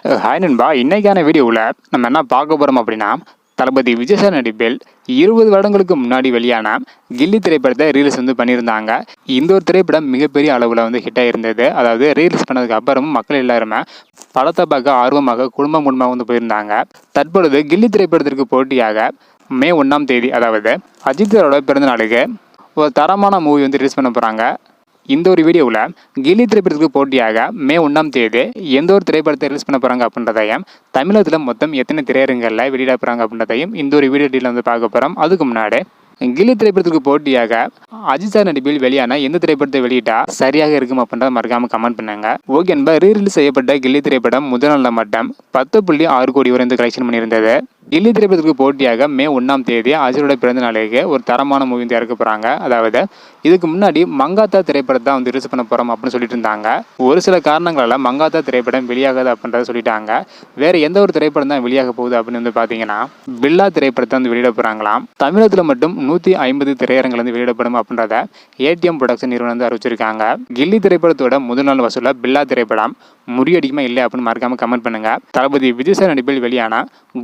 Hi நண்பா, இன்னைக்கான வீடியோவில் நம்ம என்ன பார்க்க போகிறோம் அப்படின்னா, தளபதி விஜய் சார் நடிப்பில் 20 வருடங்களுக்கு முன்னாடி வெளியான கில்லி திரைப்படத்தை ரீல்ஸ் பண்ணியிருந்தாங்க. இந்த ஒரு திரைப்படம் மிகப்பெரிய அளவில் ஹிட் ஆகியிருந்தது. அதாவது ரீல்ஸ் பண்ணதுக்கு அப்புறமும் மக்கள் எல்லாருமே படத்தை பார்க்க ஆர்வமாக குடும்பமாக போயிருந்தாங்க. தற்பொழுது கில்லி திரைப்படத்திற்கு போட்டியாக மே 1ஆம் தேதி, அதாவது அஜித் சாரோட பிறந்தநாளுக்கு ஒரு தரமான மூவி ரிலீஸ் பண்ண போகிறாங்க. இந்த ஒரு வீடியோவில் கில்லி திரைப்படத்துக்கு போட்டியாக மே 1ஆம் தேதி எந்த ஒரு திரைப்படத்தை ரிலீஸ் பண்ண போகிறாங்க அப்படின்றதையும், தமிழகத்தில் மொத்தம் எத்தனை திரையரங்களில் வெளியிட போகிறாங்க அப்படின்றதையும் இந்த ஒரு வீடியோ டீலில் பார்க்க போகிறோம். அதுக்கு முன்னாடி கில்லி திரைப்படத்துக்கு போட்டியாக அஜித் சார் நடிப்பில் வெளியான எந்த திரைப்படத்தை வெளியிட்டா சரியாக இருக்கும் அப்படின்றத மறக்காம கமெண்ட் பண்ணுங்க. ஓகே என்பா, ரீரிலீஸ் செய்யப்பட்ட கில்லி திரைப்படம் முதல் நாளில் மட்டும் 10.6 கோடி வரை கலெக்ஷன் பண்ணியிருந்தது. கில்லி திரைப்படத்துக்கு போட்டியாக மே 1ஆம் தேதி அஜித்தோட பிறந்த நாளைக்கு ஒரு தரமான மூவி இறக்க போகிறாங்க. அதாவது இதுக்கு முன்னாடி மங்காத்தா திரைப்படத்தை ரிலீஸ் பண்ண போகிறோம் அப்படின்னு சொல்லிட்டு இருந்தாங்க. ஒரு சில காரணங்களால் மங்காத்தா திரைப்படம் வெளியாகாது அப்படின்றத சொல்லிட்டாங்க. வேறு எந்த ஒரு திரைப்படம் தான் வெளியாக போகுது அப்படின்னு பார்த்தீங்கன்னா, பில்லா திரைப்படத்தை வெளியிட போகிறாங்களாம். தமிழகத்தில் மட்டும் 150 திரையரங்கள் வெளியிடப்படும் அப்படின்றத ஏடிஎம் ப்ரொடக்ஷன் நிறுவனம் அறிவிச்சிருக்காங்க. கில்லி திரைப்படத்தோட முதல் நாள் வசூல பில்லா திரைப்படம் முறியடிக்குமா இல்லை அப்படின்னு மறக்காம கமெண்ட் பண்ணுங்க. தளபதி விஜய் சார் நடிப்பில் வெளியான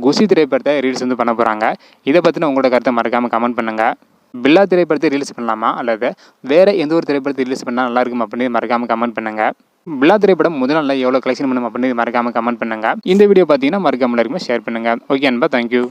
குஷி திரைப்படத்தை ரீல்ஸ் பண்ண போகிறாங்க. இதை பற்றின உங்களோட கருத்தை மறக்காம கமெண்ட் பண்ணுங்க. பில்லா திரைப்படத்தை ரிலீஸ் பண்ணலாமா அல்லது வேற எந்த ஒரு திரைப்படத்தை ரிலீஸ் பண்ணால் நல்லா இருக்கும் அப்படின்னு மறக்காம கமெண்ட் பண்ணுங்க. பில்லா திரைப்படம் முதல் நாளில் எவ்வளோ கலெக்ஷன் பண்ணும் அப்படின்னு மறக்காம கமெண்ட் பண்ணுங்க. இந்த வீடியோ பார்த்தீங்கன்னா மறக்காம எல்லாருக்குமே ஷேர் பண்ணுங்க. ஓகே அன்பா, தேங்க்யூ.